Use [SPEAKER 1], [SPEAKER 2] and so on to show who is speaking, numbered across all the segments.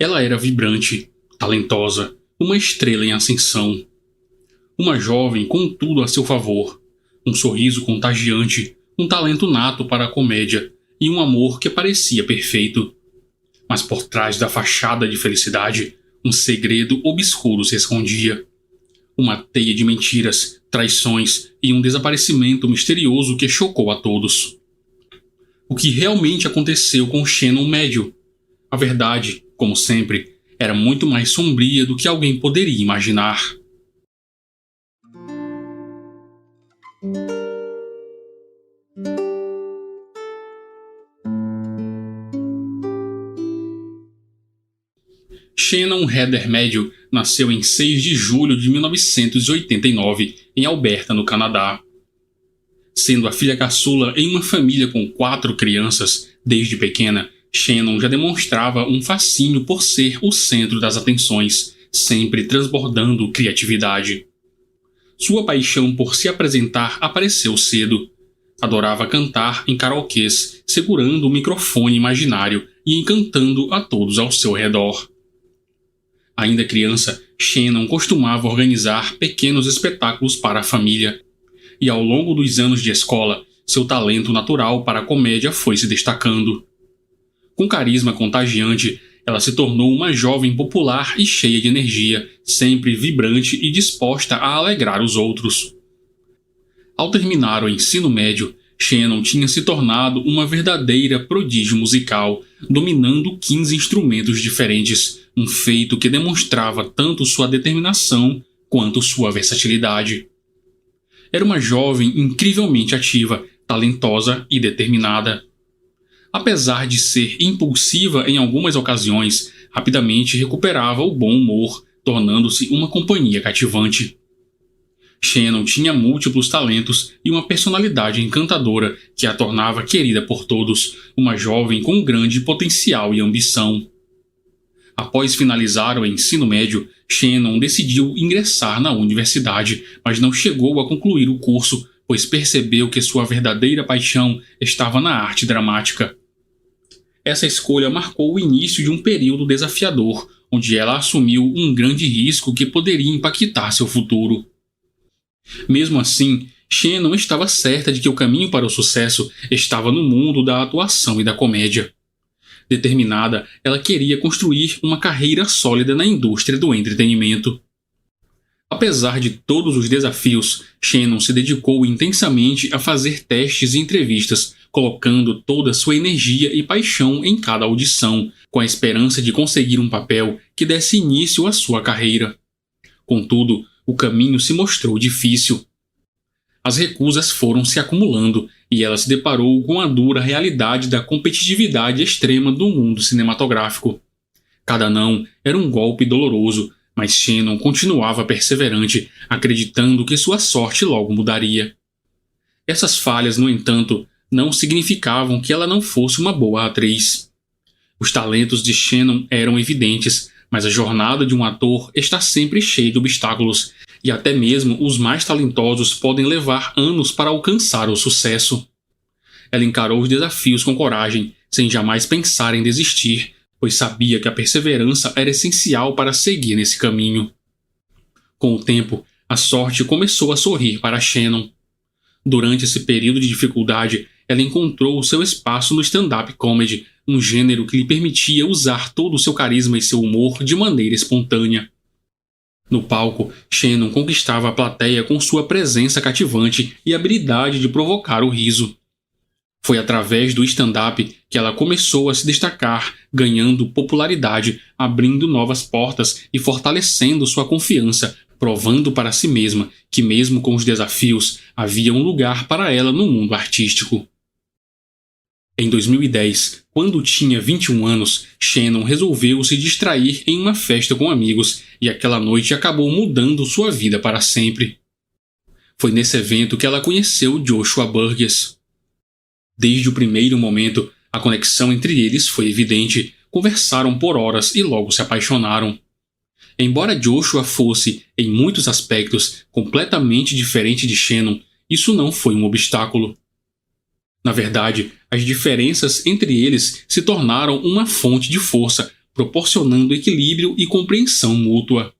[SPEAKER 1] Ela era vibrante, talentosa, uma estrela em ascensão. Uma jovem com tudo a seu favor. Um sorriso contagiante, um talento nato para a comédia e um amor que parecia perfeito. Mas por trás da fachada de felicidade, um segredo obscuro se escondia. Uma teia de mentiras, traições e um desaparecimento misterioso que chocou a todos. O que realmente aconteceu com Shannon Médio? A verdade, como sempre, era muito mais sombria do que alguém poderia imaginar. Shannon Heather Médio nasceu em 6 de julho de 1989, em Alberta, no Canadá. Sendo a filha caçula em uma família com 4 crianças, desde pequena, Shannon já demonstrava um fascínio por ser o centro das atenções, sempre transbordando criatividade. Sua paixão por se apresentar apareceu cedo. Adorava cantar em karaokês, segurando o microfone imaginário e encantando a todos ao seu redor. Ainda criança, Shannon costumava organizar pequenos espetáculos para a família, e ao longo dos anos de escola, seu talento natural para a comédia foi se destacando. Com carisma contagiante, ela se tornou uma jovem popular e cheia de energia, sempre vibrante e disposta a alegrar os outros. Ao terminar o ensino médio, Shannon tinha se tornado uma verdadeira prodígio musical, dominando 15 instrumentos diferentes, um feito que demonstrava tanto sua determinação quanto sua versatilidade. Era uma jovem incrivelmente ativa, talentosa e determinada. Apesar de ser impulsiva em algumas ocasiões, rapidamente recuperava o bom humor, tornando-se uma companhia cativante. Shannon tinha múltiplos talentos e uma personalidade encantadora que a tornava querida por todos, uma jovem com grande potencial e ambição. Após finalizar o ensino médio, Shannon decidiu ingressar na universidade, mas não chegou a concluir o curso, pois percebeu que sua verdadeira paixão estava na arte dramática. Essa escolha marcou o início de um período desafiador, onde ela assumiu um grande risco que poderia impactar seu futuro. Mesmo assim, Shannon estava certa de que o caminho para o sucesso estava no mundo da atuação e da comédia. Determinada, ela queria construir uma carreira sólida na indústria do entretenimento. Apesar de todos os desafios, Shannon se dedicou intensamente a fazer testes e entrevistas, colocando toda sua energia e paixão em cada audição, com a esperança de conseguir um papel que desse início à sua carreira. Contudo, o caminho se mostrou difícil. As recusas foram se acumulando e ela se deparou com a dura realidade da competitividade extrema do mundo cinematográfico. Cada não era um golpe doloroso, mas Shannon continuava perseverante, acreditando que sua sorte logo mudaria. Essas falhas, no entanto, não significavam que ela não fosse uma boa atriz. Os talentos de Shannon eram evidentes, mas a jornada de um ator está sempre cheia de obstáculos, e até mesmo os mais talentosos podem levar anos para alcançar o sucesso. Ela encarou os desafios com coragem, sem jamais pensar em desistir, pois sabia que a perseverança era essencial para seguir nesse caminho. Com o tempo, a sorte começou a sorrir para Shannon. Durante esse período de dificuldade, ela encontrou o seu espaço no stand-up comedy, um gênero que lhe permitia usar todo o seu carisma e seu humor de maneira espontânea. No palco, Shannon conquistava a plateia com sua presença cativante e habilidade de provocar o riso. Foi através do stand-up que ela começou a se destacar, ganhando popularidade, abrindo novas portas e fortalecendo sua confiança, provando para si mesma que, mesmo com os desafios, havia um lugar para ela no mundo artístico. Em 2010, quando tinha 21 anos, Shannon resolveu se distrair em uma festa com amigos e aquela noite acabou mudando sua vida para sempre. Foi nesse evento que ela conheceu Joshua Burgess. Desde o primeiro momento, a conexão entre eles foi evidente, conversaram por horas e logo se apaixonaram. Embora Joshua fosse, em muitos aspectos, completamente diferente de Shannon, isso não foi um obstáculo. Na verdade, as diferenças entre eles se tornaram uma fonte de força, proporcionando equilíbrio e compreensão mútua.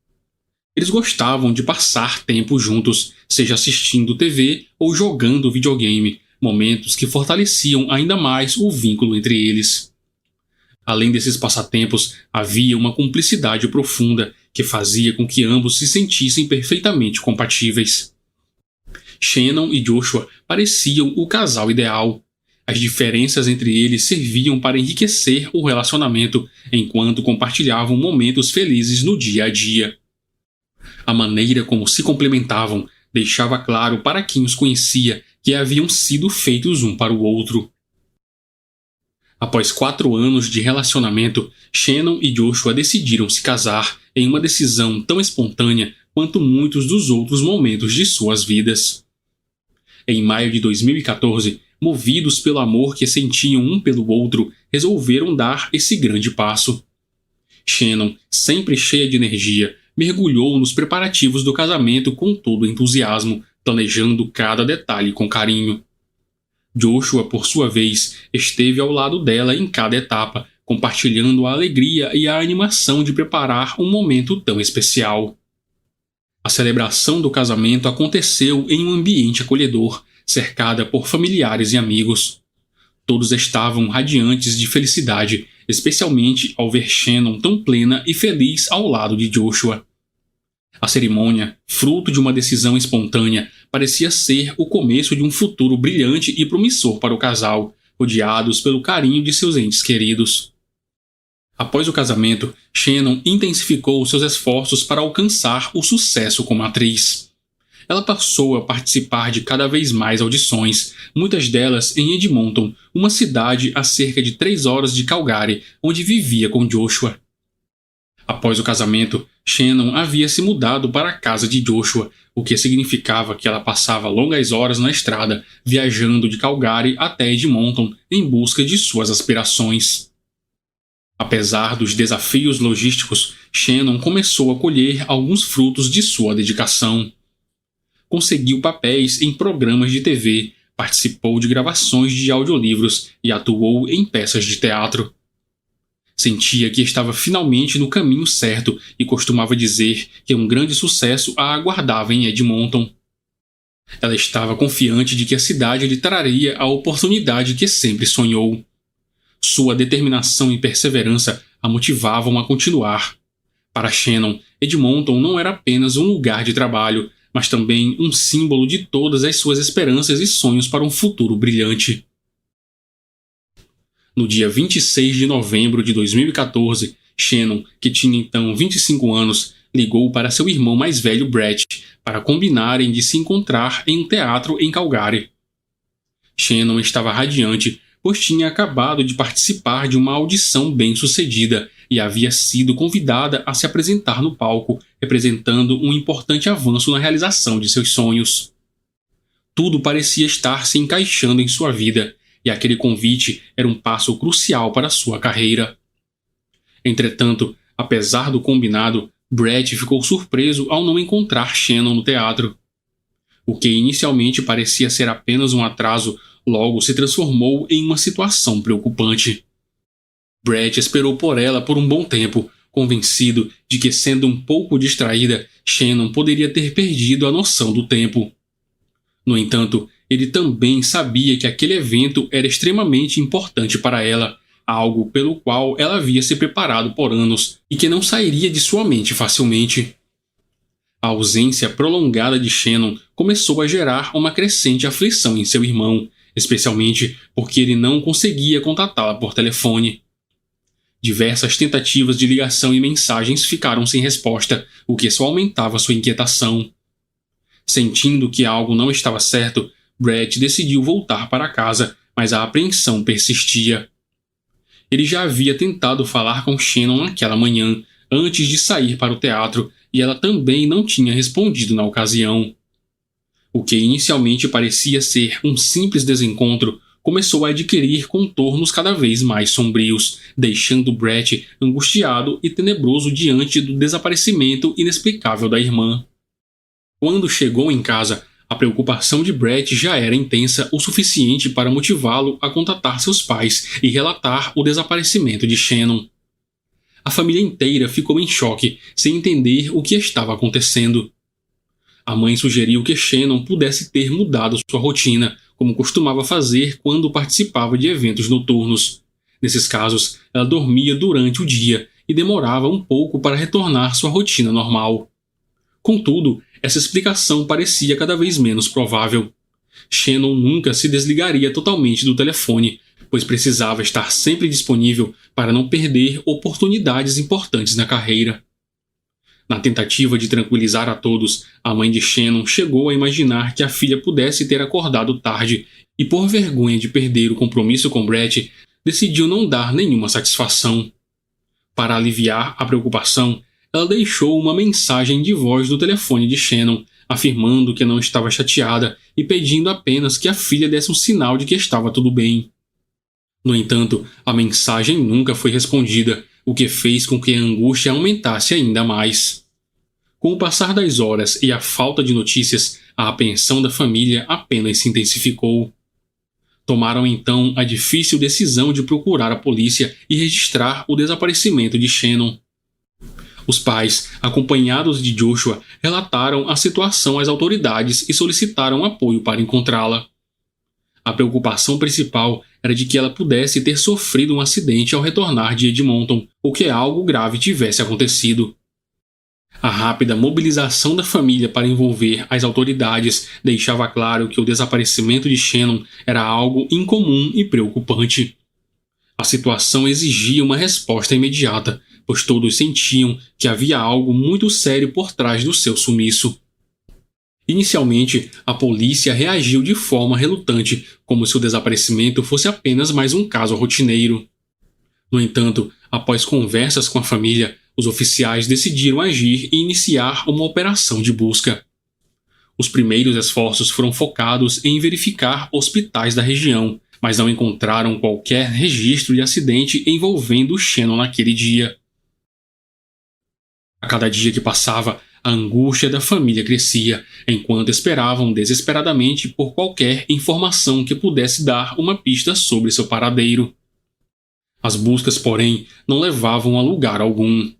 [SPEAKER 1] Eles gostavam de passar tempo juntos, seja assistindo TV ou jogando videogame, momentos que fortaleciam ainda mais o vínculo entre eles. Além desses passatempos, havia uma cumplicidade profunda que fazia com que ambos se sentissem perfeitamente compatíveis. Shannon e Joshua pareciam o casal ideal. As diferenças entre eles serviam para enriquecer o relacionamento, enquanto compartilhavam momentos felizes no dia a dia. A maneira como se complementavam deixava claro para quem os conhecia que haviam sido feitos um para o outro. Após 4 anos de relacionamento, Shannon e Joshua decidiram se casar em uma decisão tão espontânea quanto muitos dos outros momentos de suas vidas. Em maio de 2014, movidos pelo amor que sentiam um pelo outro, resolveram dar esse grande passo. Shannon, sempre cheia de energia, mergulhou nos preparativos do casamento com todo entusiasmo, planejando cada detalhe com carinho. Joshua, por sua vez, esteve ao lado dela em cada etapa, compartilhando a alegria e a animação de preparar um momento tão especial. A celebração do casamento aconteceu em um ambiente acolhedor, cercada por familiares e amigos. Todos estavam radiantes de felicidade, especialmente ao ver Shannon tão plena e feliz ao lado de Joshua. A cerimônia, fruto de uma decisão espontânea, parecia ser o começo de um futuro brilhante e promissor para o casal, rodeados pelo carinho de seus entes queridos. Após o casamento, Shannon intensificou seus esforços para alcançar o sucesso como atriz. Ela passou a participar de cada vez mais audições, muitas delas em Edmonton, uma cidade a cerca de 3 horas de Calgary, onde vivia com Joshua. Após o casamento, Shannon havia se mudado para a casa de Joshua, o que significava que ela passava longas horas na estrada, viajando de Calgary até Edmonton em busca de suas aspirações. Apesar dos desafios logísticos, Shannon começou a colher alguns frutos de sua dedicação. Conseguiu papéis em programas de TV, participou de gravações de audiolivros e atuou em peças de teatro. Sentia que estava finalmente no caminho certo e costumava dizer que um grande sucesso a aguardava em Edmonton. Ela estava confiante de que a cidade lhe traria a oportunidade que sempre sonhou. Sua determinação e perseverança a motivavam a continuar. Para Shannon, Edmonton não era apenas um lugar de trabalho, mas também um símbolo de todas as suas esperanças e sonhos para um futuro brilhante. No dia 26 de novembro de 2014, Shannon, que tinha então 25 anos, ligou para seu irmão mais velho Brett para combinarem de se encontrar em um teatro em Calgary. Shannon estava radiante, pois tinha acabado de participar de uma audição bem-sucedida e havia sido convidada a se apresentar no palco, representando um importante avanço na realização de seus sonhos. Tudo parecia estar se encaixando em sua vida, e aquele convite era um passo crucial para sua carreira. Entretanto, apesar do combinado, Brett ficou surpreso ao não encontrar Shannon no teatro. O que inicialmente parecia ser apenas um atraso, logo se transformou em uma situação preocupante. Brett esperou por ela por um bom tempo, convencido de que, sendo um pouco distraída, Shannon poderia ter perdido a noção do tempo. No entanto, ele também sabia que aquele evento era extremamente importante para ela, algo pelo qual ela havia se preparado por anos e que não sairia de sua mente facilmente. A ausência prolongada de Shannon começou a gerar uma crescente aflição em seu irmão, especialmente porque ele não conseguia contatá-la por telefone. Diversas tentativas de ligação e mensagens ficaram sem resposta, o que só aumentava sua inquietação. Sentindo que algo não estava certo, Brett decidiu voltar para casa, mas a apreensão persistia. Ele já havia tentado falar com Shannon naquela manhã, antes de sair para o teatro, e ela também não tinha respondido na ocasião. O que inicialmente parecia ser um simples desencontro começou a adquirir contornos cada vez mais sombrios, deixando Brett angustiado e tenebroso diante do desaparecimento inexplicável da irmã. Quando chegou em casa, a preocupação de Brett já era intensa o suficiente para motivá-lo a contatar seus pais e relatar o desaparecimento de Shannon. A família inteira ficou em choque, sem entender o que estava acontecendo. A mãe sugeriu que Shannon pudesse ter mudado sua rotina, como costumava fazer quando participava de eventos noturnos. Nesses casos, ela dormia durante o dia e demorava um pouco para retornar sua rotina normal. Contudo, essa explicação parecia cada vez menos provável. Shannon nunca se desligaria totalmente do telefone, pois precisava estar sempre disponível para não perder oportunidades importantes na carreira. Na tentativa de tranquilizar a todos, a mãe de Shannon chegou a imaginar que a filha pudesse ter acordado tarde e, por vergonha de perder o compromisso com Brett, decidiu não dar nenhuma satisfação. Para aliviar a preocupação, ela deixou uma mensagem de voz do telefone de Shannon, afirmando que não estava chateada e pedindo apenas que a filha desse um sinal de que estava tudo bem. No entanto, a mensagem nunca foi respondida, o que fez com que a angústia aumentasse ainda mais. Com o passar das horas e a falta de notícias, a apreensão da família apenas se intensificou. Tomaram então a difícil decisão de procurar a polícia e registrar o desaparecimento de Shannon. Os pais, acompanhados de Joshua, relataram a situação às autoridades e solicitaram apoio para encontrá-la. A preocupação principal era de que ela pudesse ter sofrido um acidente ao retornar de Edmonton, ou que algo grave tivesse acontecido. A rápida mobilização da família para envolver as autoridades deixava claro que o desaparecimento de Shannon era algo incomum e preocupante. A situação exigia uma resposta imediata, pois todos sentiam que havia algo muito sério por trás do seu sumiço. Inicialmente, a polícia reagiu de forma relutante, como se o desaparecimento fosse apenas mais um caso rotineiro. No entanto, após conversas com a família, os oficiais decidiram agir e iniciar uma operação de busca. Os primeiros esforços foram focados em verificar hospitais da região, mas não encontraram qualquer registro de acidente envolvendo Shannon naquele dia. A cada dia que passava, a angústia da família crescia, enquanto esperavam desesperadamente por qualquer informação que pudesse dar uma pista sobre seu paradeiro. As buscas, porém, não levavam a lugar algum.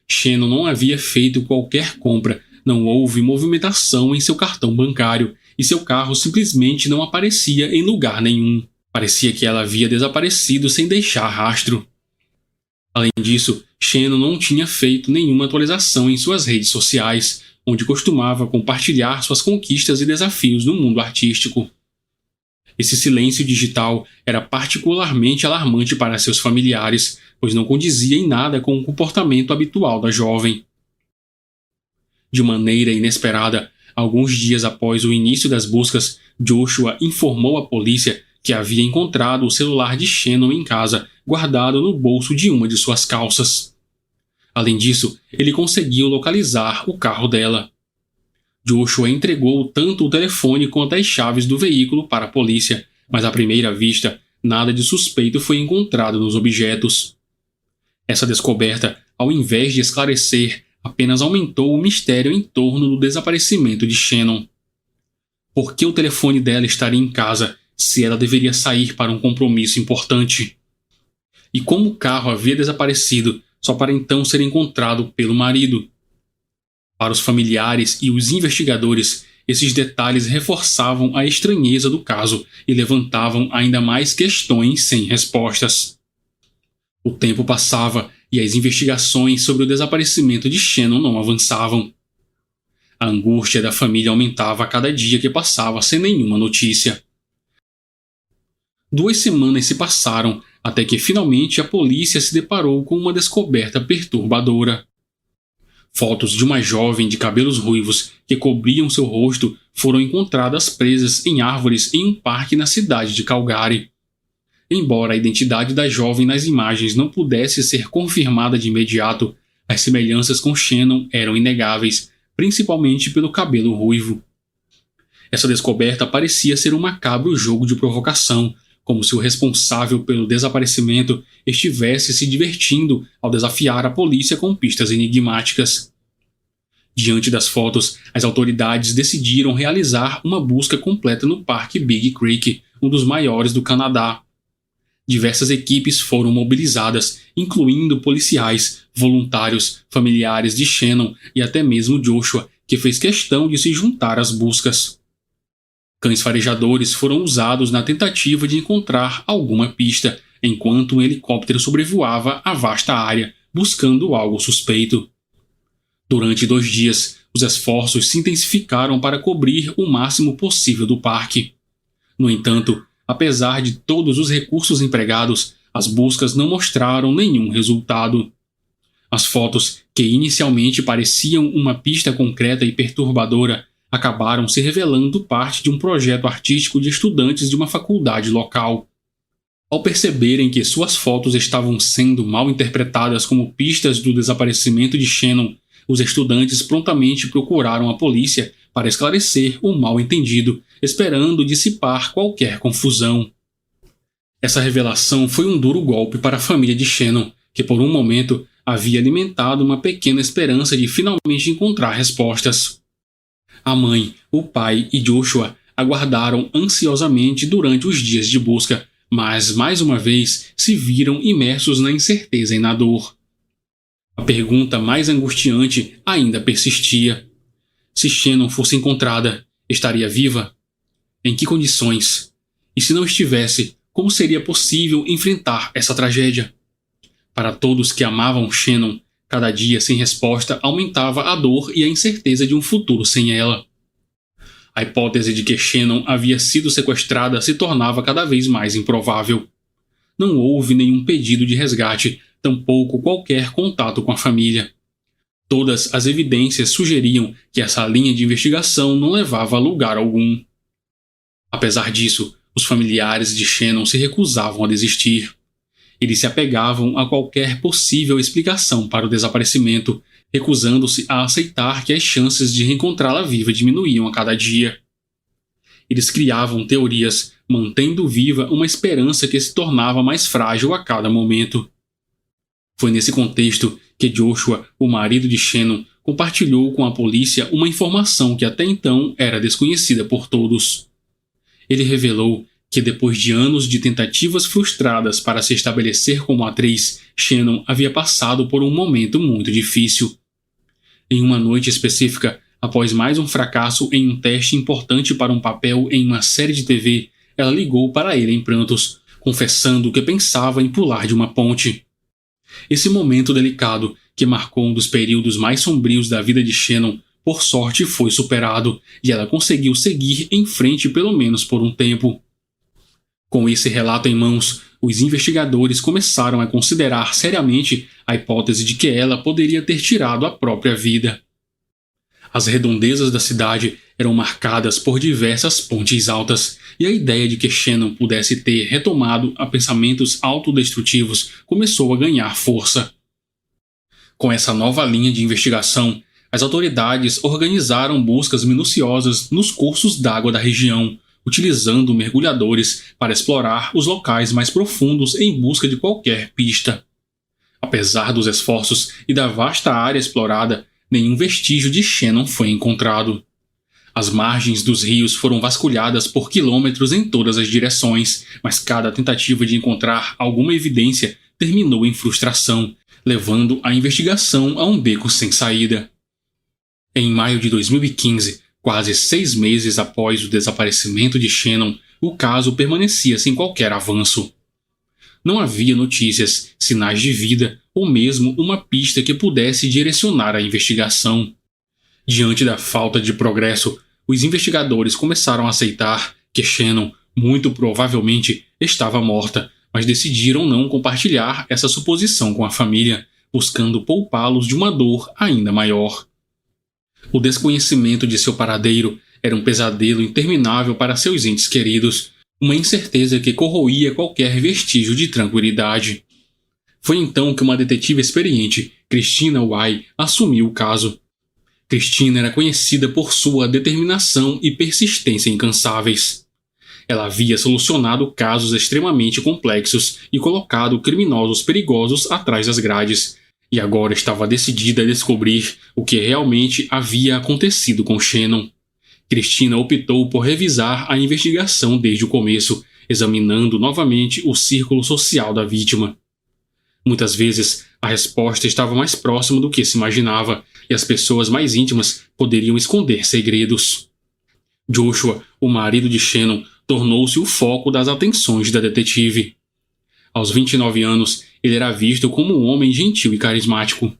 [SPEAKER 1] Shannon não havia feito qualquer compra, não houve movimentação em seu cartão bancário e seu carro simplesmente não aparecia em lugar nenhum. Parecia que ela havia desaparecido sem deixar rastro. Além disso, Shannon não tinha feito nenhuma atualização em suas redes sociais, onde costumava compartilhar suas conquistas e desafios no mundo artístico. Esse silêncio digital era particularmente alarmante para seus familiares, pois não condizia em nada com o comportamento habitual da jovem. De maneira inesperada, alguns dias após o início das buscas, Joshua informou à polícia que havia encontrado o celular de Shannon em casa, guardado no bolso de uma de suas calças. Além disso, ele conseguiu localizar o carro dela. Joshua entregou tanto o telefone quanto as chaves do veículo para a polícia, mas à primeira vista, nada de suspeito foi encontrado nos objetos. Essa descoberta, ao invés de esclarecer, apenas aumentou o mistério em torno do desaparecimento de Shannon. Por que o telefone dela estaria em casa, se ela deveria sair para um compromisso importante? E como o carro havia desaparecido, só para então ser encontrado pelo marido? Para os familiares e os investigadores, esses detalhes reforçavam a estranheza do caso e levantavam ainda mais questões sem respostas. O tempo passava e as investigações sobre o desaparecimento de Shannon não avançavam. A angústia da família aumentava a cada dia que passava sem nenhuma notícia. 2 semanas se passaram até que finalmente a polícia se deparou com uma descoberta perturbadora. Fotos de uma jovem de cabelos ruivos que cobriam seu rosto foram encontradas presas em árvores em um parque na cidade de Calgary. Embora a identidade da jovem nas imagens não pudesse ser confirmada de imediato, as semelhanças com Shannon eram inegáveis, principalmente pelo cabelo ruivo. Essa descoberta parecia ser um macabro jogo de provocação, como se o responsável pelo desaparecimento estivesse se divertindo ao desafiar a polícia com pistas enigmáticas. Diante das fotos, as autoridades decidiram realizar uma busca completa no Parque Big Creek, um dos maiores do Canadá. diversas equipes foram mobilizadas, incluindo policiais, voluntários, familiares de Shannon e até mesmo Joshua, que fez questão de se juntar às buscas. Cães farejadores foram usados na tentativa de encontrar alguma pista, enquanto um helicóptero sobrevoava a vasta área, buscando algo suspeito. Durante 2 dias, os esforços se intensificaram para cobrir o máximo possível do parque. No entanto, apesar de todos os recursos empregados, as buscas não mostraram nenhum resultado. As fotos, que inicialmente pareciam uma pista concreta e perturbadora, acabaram se revelando parte de um projeto artístico de estudantes de uma faculdade local. Ao perceberem que suas fotos estavam sendo mal interpretadas como pistas do desaparecimento de Shannon, os estudantes prontamente procuraram a polícia para esclarecer o mal-entendido, esperando dissipar qualquer confusão. Essa revelação foi um duro golpe para a família de Shannon, que por um momento havia alimentado uma pequena esperança de finalmente encontrar respostas. A mãe, o pai e Joshua aguardaram ansiosamente durante os dias de busca, mas mais uma vez se viram imersos na incerteza e na dor. A pergunta mais angustiante ainda persistia. Se Shannon fosse encontrada, estaria viva? Em que condições? E se não estivesse, como seria possível enfrentar essa tragédia? Para todos que amavam Shannon, cada dia sem resposta aumentava a dor e a incerteza de um futuro sem ela. A hipótese de que Shannon havia sido sequestrada se tornava cada vez mais improvável. Não houve nenhum pedido de resgate, tampouco qualquer contato com a família. Todas as evidências sugeriam que essa linha de investigação não levava a lugar algum. Apesar disso, os familiares de Shannon se recusavam a desistir. Eles se apegavam a qualquer possível explicação para o desaparecimento, recusando-se a aceitar que as chances de reencontrá-la viva diminuíam a cada dia. Eles criavam teorias, mantendo viva uma esperança que se tornava mais frágil a cada momento. Foi nesse contexto que Joshua, o marido de Shannon, compartilhou com a polícia uma informação que até então era desconhecida por todos. Ele revelou que depois de anos de tentativas frustradas para se estabelecer como atriz, Shannon havia passado por um momento muito difícil. Em uma noite específica, após mais um fracasso em um teste importante para um papel em uma série de TV, ela ligou para ele em prantos, confessando que pensava em pular de uma ponte. Esse momento delicado, que marcou um dos períodos mais sombrios da vida de Shannon, por sorte foi superado, e ela conseguiu seguir em frente pelo menos por um tempo. Com esse relato em mãos, os investigadores começaram a considerar seriamente a hipótese de que ela poderia ter tirado a própria vida. As redondezas da cidade eram marcadas por diversas pontes altas, e a ideia de que Shannon pudesse ter retomado a pensamentos autodestrutivos começou a ganhar força. Com essa nova linha de investigação, as autoridades organizaram buscas minuciosas nos cursos d'água da região, utilizando mergulhadores para explorar os locais mais profundos em busca de qualquer pista. Apesar dos esforços e da vasta área explorada, nenhum vestígio de Shannon foi encontrado. As margens dos rios foram vasculhadas por quilômetros em todas as direções, mas cada tentativa de encontrar alguma evidência terminou em frustração, levando a investigação a um beco sem saída. Em maio de 2015, quase 6 meses após o desaparecimento de Shannon, o caso permanecia sem qualquer avanço. Não havia notícias, sinais de vida ou mesmo uma pista que pudesse direcionar a investigação. Diante da falta de progresso, os investigadores começaram a aceitar que Shannon, muito provavelmente, estava morta, mas decidiram não compartilhar essa suposição com a família, buscando poupá-los de uma dor ainda maior. O desconhecimento de seu paradeiro era um pesadelo interminável para seus entes queridos, uma incerteza que corroía qualquer vestígio de tranquilidade. Foi então que uma detetive experiente, Christina Wai, assumiu o caso. Christina era conhecida por sua determinação e persistência incansáveis. Ela havia solucionado casos extremamente complexos e colocado criminosos perigosos atrás das grades, e agora estava decidida a descobrir o que realmente havia acontecido com Shannon. Christina optou por revisar a investigação desde o começo, examinando novamente o círculo social da vítima. Muitas vezes, a resposta estava mais próxima do que se imaginava, e as pessoas mais íntimas poderiam esconder segredos. Joshua, o marido de Shannon, tornou-se o foco das atenções da detetive. Aos 29 anos, ele era visto como um homem gentil e carismático.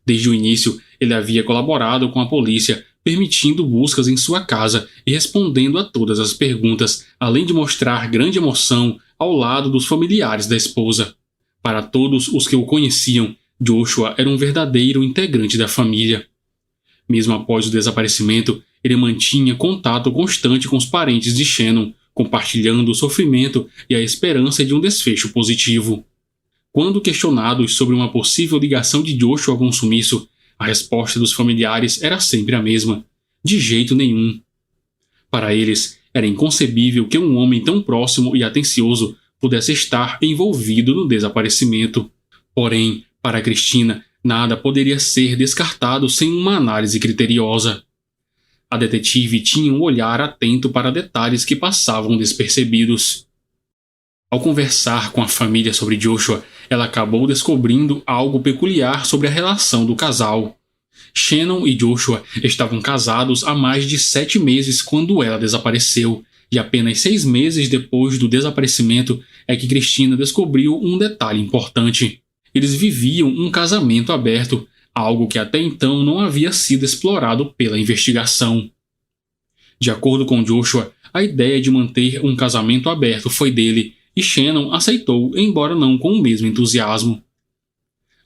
[SPEAKER 1] Desde o início, ele havia colaborado com a polícia, permitindo buscas em sua casa e respondendo a todas as perguntas, além de mostrar grande emoção ao lado dos familiares da esposa. Para todos os que o conheciam, Joshua era um verdadeiro integrante da família. Mesmo após o desaparecimento, ele mantinha contato constante com os parentes de Shannon, compartilhando o sofrimento e a esperança de um desfecho positivo. Quando questionados sobre uma possível ligação de Joshua com o sumiço, a resposta dos familiares era sempre a mesma: de jeito nenhum. Para eles, era inconcebível que um homem tão próximo e atencioso pudesse estar envolvido no desaparecimento. Porém, para Christina, nada poderia ser descartado sem uma análise criteriosa. A detetive tinha um olhar atento para detalhes que passavam despercebidos. Ao conversar com a família sobre Joshua, ela acabou descobrindo algo peculiar sobre a relação do casal. Shannon e Joshua estavam casados há mais de 7 meses quando ela desapareceu, e apenas 6 meses depois do desaparecimento é que Christina descobriu um detalhe importante. Eles viviam um casamento aberto, algo que até então não havia sido explorado pela investigação. De acordo com Joshua, a ideia de manter um casamento aberto foi dele, e Shannon aceitou, embora não com o mesmo entusiasmo.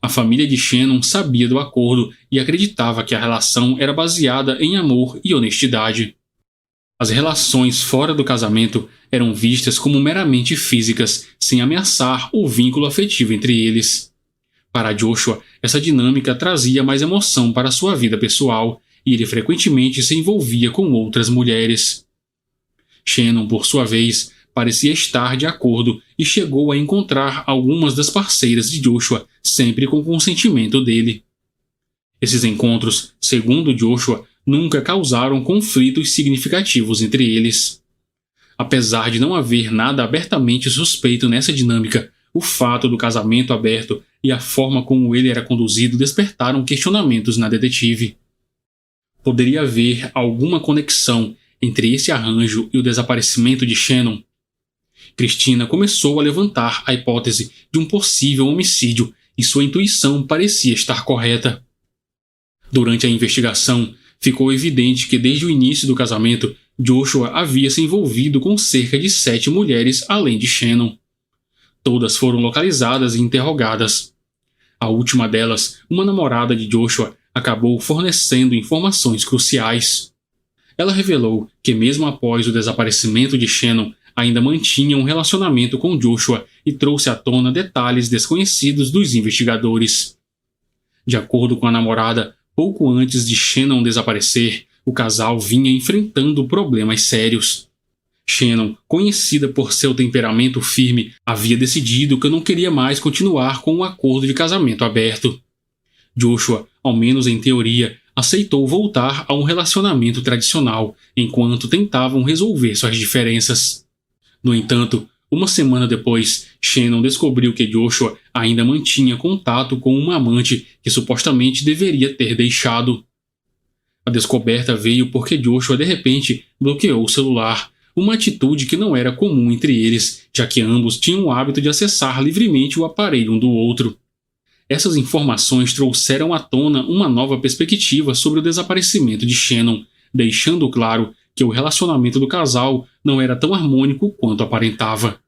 [SPEAKER 1] A família de Shannon sabia do acordo e acreditava que a relação era baseada em amor e honestidade. As relações fora do casamento eram vistas como meramente físicas, sem ameaçar o vínculo afetivo entre eles. Para Joshua, essa dinâmica trazia mais emoção para sua vida pessoal, e ele frequentemente se envolvia com outras mulheres. Shannon, por sua vez, parecia estar de acordo e chegou a encontrar algumas das parceiras de Joshua, sempre com o consentimento dele. Esses encontros, segundo Joshua, nunca causaram conflitos significativos entre eles. Apesar de não haver nada abertamente suspeito nessa dinâmica, o fato do casamento aberto e a forma como ele era conduzido despertaram questionamentos na detetive. Poderia haver alguma conexão entre esse arranjo e o desaparecimento de Shannon? Christina começou a levantar a hipótese de um possível homicídio e sua intuição parecia estar correta. Durante a investigação, ficou evidente que desde o início do casamento, Joshua havia se envolvido com cerca de 7 mulheres além de Shannon. Todas foram localizadas e interrogadas. A última delas, uma namorada de Joshua, acabou fornecendo informações cruciais. Ela revelou que mesmo após o desaparecimento de Shannon, ainda mantinha um relacionamento com Joshua e trouxe à tona detalhes desconhecidos dos investigadores. De acordo com a namorada, pouco antes de Shannon desaparecer, o casal vinha enfrentando problemas sérios. Shannon, conhecida por seu temperamento firme, havia decidido que não queria mais continuar com o acordo de casamento aberto. Joshua, ao menos em teoria, aceitou voltar a um relacionamento tradicional, enquanto tentavam resolver suas diferenças. No entanto, uma semana depois, Shannon descobriu que Joshua ainda mantinha contato com uma amante que supostamente deveria ter deixado. A descoberta veio porque Joshua de repente bloqueou o celular, uma atitude que não era comum entre eles, já que ambos tinham o hábito de acessar livremente o aparelho um do outro. Essas informações trouxeram à tona uma nova perspectiva sobre o desaparecimento de Shannon, deixando claro que o relacionamento do casal não era tão harmônico quanto aparentava.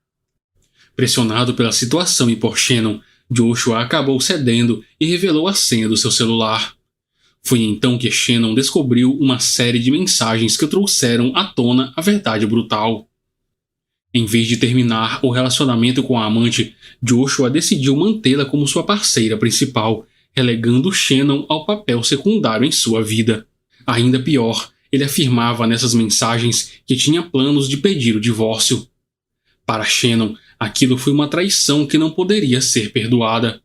[SPEAKER 1] Pressionado pela situação e por Shannon, Joshua acabou cedendo e revelou a senha do seu celular. Foi então que Shannon descobriu uma série de mensagens que trouxeram à tona a verdade brutal. Em vez de terminar o relacionamento com a amante, Joshua decidiu mantê-la como sua parceira principal, relegando Shannon ao papel secundário em sua vida. Ainda pior, ele afirmava nessas mensagens que tinha planos de pedir o divórcio. Para Shannon, aquilo foi uma traição que não poderia ser perdoada.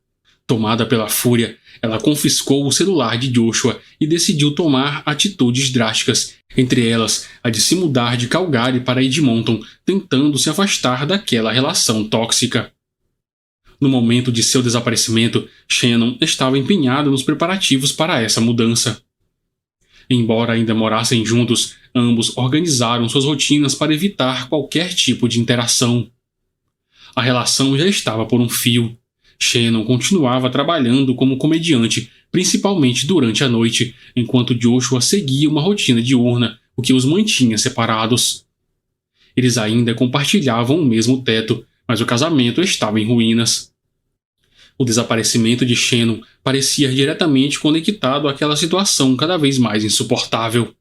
[SPEAKER 1] Tomada pela fúria, ela confiscou o celular de Joshua e decidiu tomar atitudes drásticas, entre elas a de se mudar de Calgary para Edmonton, tentando se afastar daquela relação tóxica. No momento de seu desaparecimento, Shannon estava empenhado nos preparativos para essa mudança. Embora ainda morassem juntos, ambos organizaram suas rotinas para evitar qualquer tipo de interação. A relação já estava por um fio. Shannon continuava trabalhando como comediante, principalmente durante a noite, enquanto Joshua seguia uma rotina diurna, o que os mantinha separados. Eles ainda compartilhavam o mesmo teto, mas o casamento estava em ruínas. O desaparecimento de Shannon parecia diretamente conectado àquela situação cada vez mais insuportável.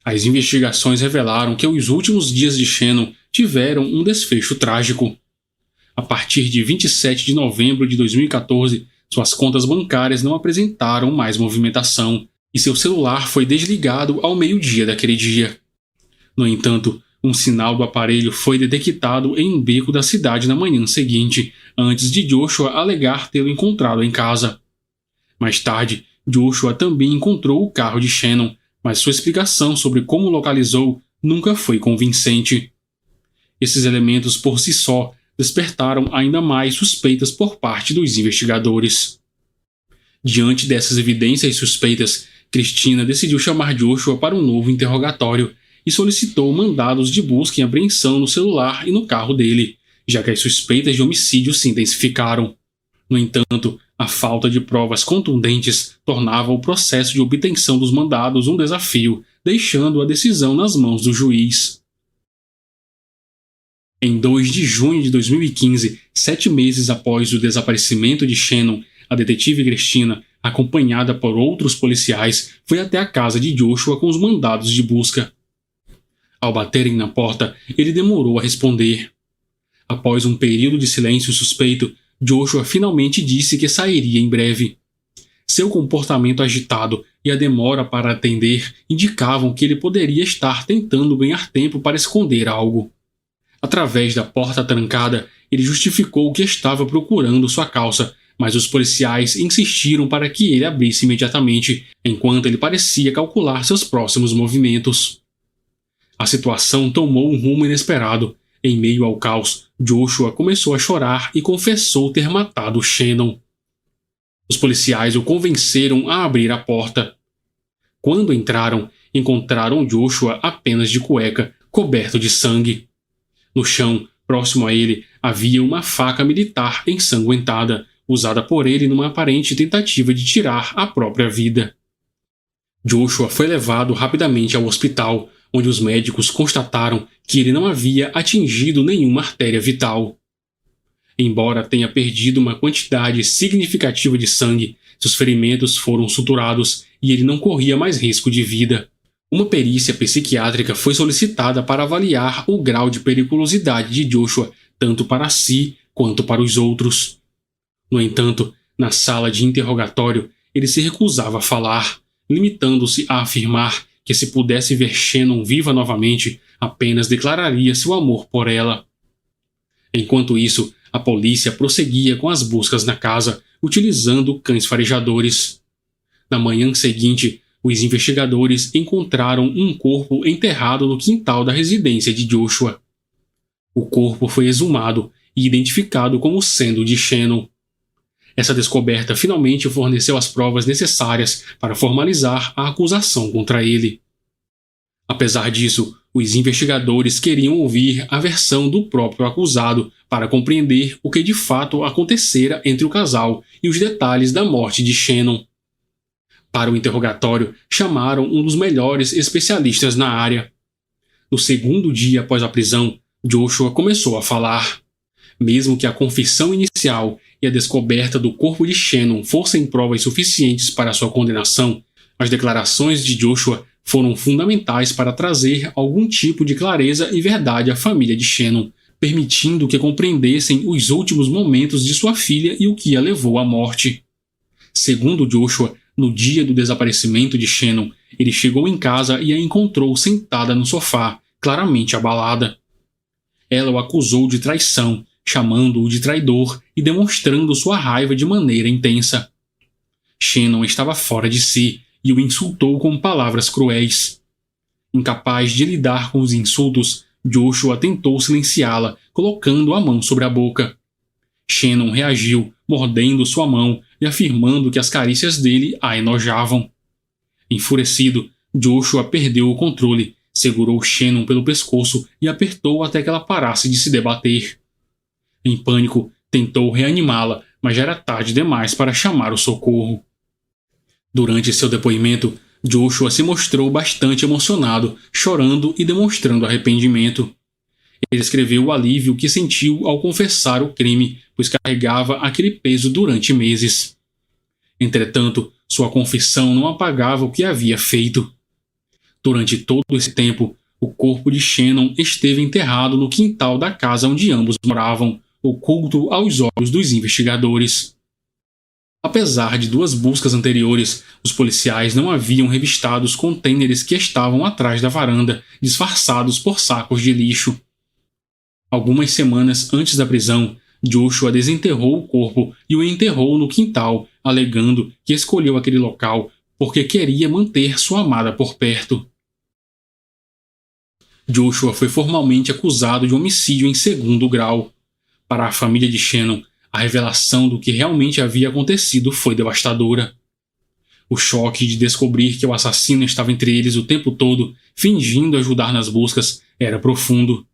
[SPEAKER 1] As investigações revelaram que os últimos dias de Shannon tiveram um desfecho trágico. A partir de 27 de novembro de 2014, suas contas bancárias não apresentaram mais movimentação e seu celular foi desligado ao meio-dia daquele dia. No entanto, um sinal do aparelho foi detectado em um beco da cidade na manhã seguinte, antes de Joshua alegar tê-lo encontrado em casa. Mais tarde, Joshua também encontrou o carro de Shannon, mas sua explicação sobre como localizou nunca foi convincente. Esses elementos por si só despertaram ainda mais suspeitas por parte dos investigadores. Diante dessas evidências suspeitas, Christina decidiu chamar Joshua para um novo interrogatório e solicitou mandados de busca e apreensão no celular e no carro dele, já que as suspeitas de homicídio se intensificaram. No entanto, a falta de provas contundentes tornava o processo de obtenção dos mandados um desafio, deixando a decisão nas mãos do juiz. Em 2 de junho de 2015, 7 meses após o desaparecimento de Shannon, a detetive Christina, acompanhada por outros policiais, foi até a casa de Joshua com os mandados de busca. Ao baterem na porta, ele demorou a responder. Após um período de silêncio suspeito, Joshua finalmente disse que sairia em breve. Seu comportamento agitado e a demora para atender indicavam que ele poderia estar tentando ganhar tempo para esconder algo. Através da porta trancada, ele justificou que estava procurando sua calça, mas os policiais insistiram para que ele abrisse imediatamente, enquanto ele parecia calcular seus próximos movimentos. A situação tomou um rumo inesperado. Em meio ao caos, Joshua começou a chorar e confessou ter matado Shannon. Os policiais o convenceram a abrir a porta. Quando entraram, encontraram Joshua apenas de cueca, coberto de sangue. No chão, próximo a ele, havia uma faca militar ensanguentada, usada por ele numa aparente tentativa de tirar a própria vida. Joshua foi levado rapidamente ao hospital, onde os médicos constataram que ele não havia atingido nenhuma artéria vital. Embora tenha perdido uma quantidade significativa de sangue, seus ferimentos foram suturados e ele não corria mais risco de vida. Uma perícia psiquiátrica foi solicitada para avaliar o grau de periculosidade de Joshua, tanto para si quanto para os outros. No entanto, na sala de interrogatório, ele se recusava a falar, limitando-se a afirmar que se pudesse ver Shannon viva novamente, apenas declararia seu amor por ela. Enquanto isso, a polícia prosseguia com as buscas na casa, utilizando cães farejadores. Na manhã seguinte, os investigadores encontraram um corpo enterrado no quintal da residência de Joshua. O corpo foi exumado e identificado como sendo de Shannon. Essa descoberta finalmente forneceu as provas necessárias para formalizar a acusação contra ele. Apesar disso, os investigadores queriam ouvir a versão do próprio acusado para compreender o que de fato acontecera entre o casal e os detalhes da morte de Shannon. Para o interrogatório, chamaram um dos melhores especialistas na área. No segundo dia após a prisão, Joshua começou a falar. Mesmo que a confissão inicial e a descoberta do corpo de Shannon fossem provas suficientes para sua condenação, as declarações de Joshua foram fundamentais para trazer algum tipo de clareza e verdade à família de Shannon, permitindo que compreendessem os últimos momentos de sua filha e o que a levou à morte. Segundo Joshua, no dia do desaparecimento de Shannon, ele chegou em casa e a encontrou sentada no sofá, claramente abalada. Ela o acusou de traição, chamando-o de traidor e demonstrando sua raiva de maneira intensa. Shannon estava fora de si e o insultou com palavras cruéis. Incapaz de lidar com os insultos, Joshua tentou silenciá-la, colocando a mão sobre a boca. Shannon reagiu, mordendo sua mão e afirmando que as carícias dele a enojavam. Enfurecido, Joshua perdeu o controle, segurou Shannon pelo pescoço e apertou até que ela parasse de se debater. Em pânico, tentou reanimá-la, mas já era tarde demais para chamar o socorro. Durante seu depoimento, Joshua se mostrou bastante emocionado, chorando e demonstrando arrependimento. Ele escreveu o alívio que sentiu ao confessar o crime, pois carregava aquele peso durante meses. Entretanto, sua confissão não apagava o que havia feito. Durante todo esse tempo, o corpo de Shannon esteve enterrado no quintal da casa onde ambos moravam, oculto aos olhos dos investigadores. Apesar de 2 buscas anteriores, os policiais não haviam revistado os contêineres que estavam atrás da varanda, disfarçados por sacos de lixo. Algumas semanas antes da prisão, Joshua desenterrou o corpo e o enterrou no quintal, alegando que escolheu aquele local porque queria manter sua amada por perto. Joshua foi formalmente acusado de homicídio em 2º grau. Para a família de Shannon, a revelação do que realmente havia acontecido foi devastadora. O choque de descobrir que o assassino estava entre eles o tempo todo, fingindo ajudar nas buscas, era profundo.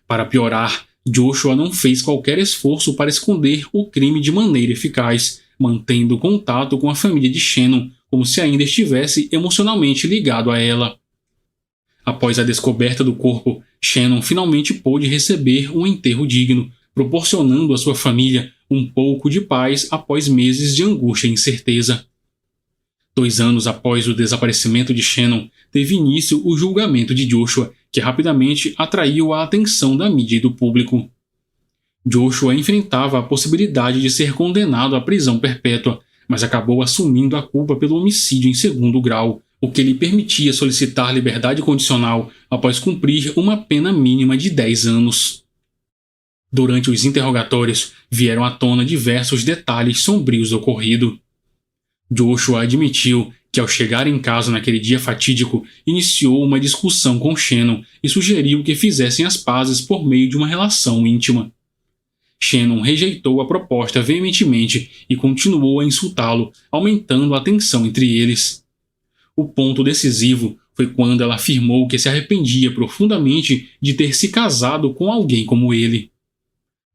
[SPEAKER 1] Para piorar, Joshua não fez qualquer esforço para esconder o crime de maneira eficaz, mantendo contato com a família de Shannon, como se ainda estivesse emocionalmente ligado a ela. Após a descoberta do corpo, Shannon finalmente pôde receber um enterro digno, proporcionando à sua família um pouco de paz após meses de angústia e incerteza. 2 anos após o desaparecimento de Shannon, teve início o julgamento de Joshua, que rapidamente atraiu a atenção da mídia e do público. Joshua enfrentava a possibilidade de ser condenado à prisão perpétua, mas acabou assumindo a culpa pelo homicídio em 2º grau, o que lhe permitia solicitar liberdade condicional após cumprir uma pena mínima de 10 anos. Durante os interrogatórios, vieram à tona diversos detalhes sombrios do ocorrido. Joshua admitiu que, ao chegar em casa naquele dia fatídico, iniciou uma discussão com Shannon e sugeriu que fizessem as pazes por meio de uma relação íntima. Shannon rejeitou a proposta veementemente e continuou a insultá-lo, aumentando a tensão entre eles. O ponto decisivo foi quando ela afirmou que se arrependia profundamente de ter se casado com alguém como ele.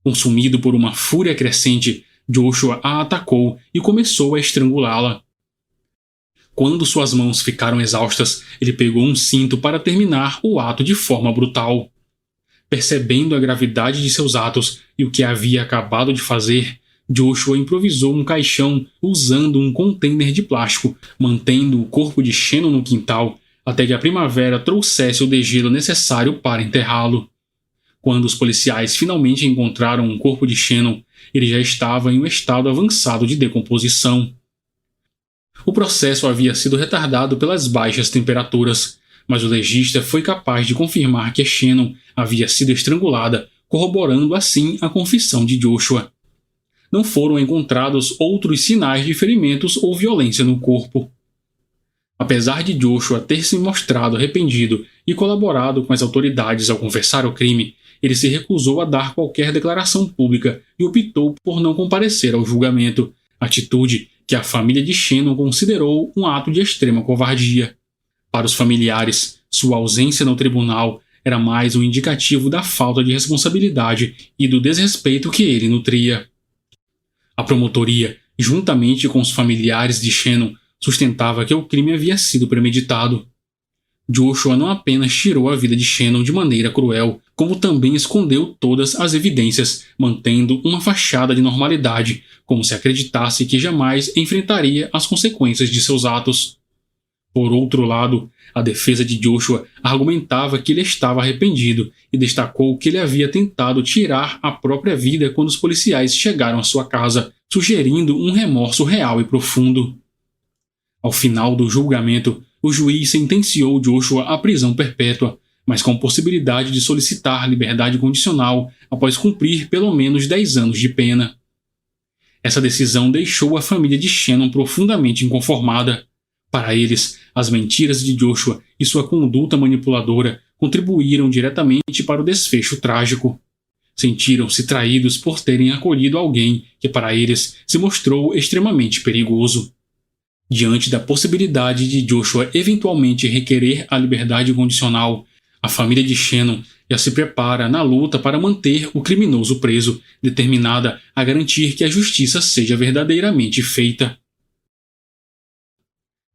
[SPEAKER 1] Consumido por uma fúria crescente, Joshua a atacou e começou a estrangulá-la. Quando suas mãos ficaram exaustas, ele pegou um cinto para terminar o ato de forma brutal. Percebendo a gravidade de seus atos e o que havia acabado de fazer, Joshua improvisou um caixão usando um contêiner de plástico, mantendo o corpo de Shannon no quintal até que a primavera trouxesse o degelo necessário para enterrá-lo. Quando os policiais finalmente encontraram o corpo de Shannon, ele já estava em um estado avançado de decomposição. O processo havia sido retardado pelas baixas temperaturas, mas o legista foi capaz de confirmar que Shannon havia sido estrangulada, corroborando assim a confissão de Joshua. Não foram encontrados outros sinais de ferimentos ou violência no corpo. Apesar de Joshua ter se mostrado arrependido e colaborado com as autoridades ao confessar o crime, ele se recusou a dar qualquer declaração pública e optou por não comparecer ao julgamento, atitude que a família de Shannon considerou um ato de extrema covardia. Para os familiares, sua ausência no tribunal era mais um indicativo da falta de responsabilidade e do desrespeito que ele nutria. A promotoria, juntamente com os familiares de Shannon, sustentava que o crime havia sido premeditado. Joshua não apenas tirou a vida de Shannon de maneira cruel, como também escondeu todas as evidências, mantendo uma fachada de normalidade, como se acreditasse que jamais enfrentaria as consequências de seus atos. Por outro lado, a defesa de Joshua argumentava que ele estava arrependido e destacou que ele havia tentado tirar a própria vida quando os policiais chegaram à sua casa, sugerindo um remorso real e profundo. Ao final do julgamento, o juiz sentenciou Joshua à prisão perpétua, mas com possibilidade de solicitar liberdade condicional após cumprir pelo menos 10 anos de pena. Essa decisão deixou a família de Shannon profundamente inconformada. Para eles, as mentiras de Joshua e sua conduta manipuladora contribuíram diretamente para o desfecho trágico. Sentiram-se traídos por terem acolhido alguém que para eles se mostrou extremamente perigoso. Diante da possibilidade de Joshua eventualmente requerer a liberdade condicional, a família de Shannon já se prepara na luta para manter o criminoso preso, determinada a garantir que a justiça seja verdadeiramente feita.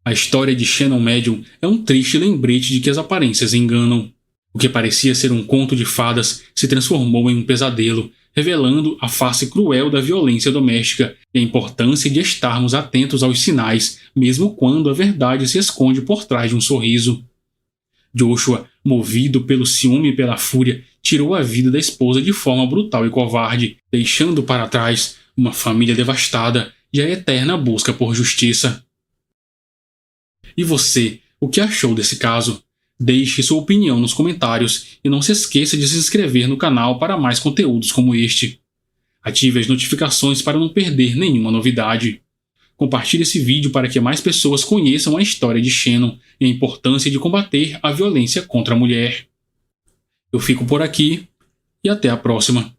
[SPEAKER 1] A história de Shannon Medium é um triste lembrete de que as aparências enganam. O que parecia ser um conto de fadas se transformou em um pesadelo, revelando a face cruel da violência doméstica e a importância de estarmos atentos aos sinais, mesmo quando a verdade se esconde por trás de um sorriso. Joshua, movido pelo ciúme e pela fúria, tirou a vida da esposa de forma brutal e covarde, deixando para trás uma família devastada e a eterna busca por justiça. E você, o que achou desse caso? Deixe sua opinião nos comentários e não se esqueça de se inscrever no canal para mais conteúdos como este. Ative as notificações para não perder nenhuma novidade. Compartilhe esse vídeo para que mais pessoas conheçam a história de Shannon e a importância de combater a violência contra a mulher. Eu fico por aqui e até a próxima.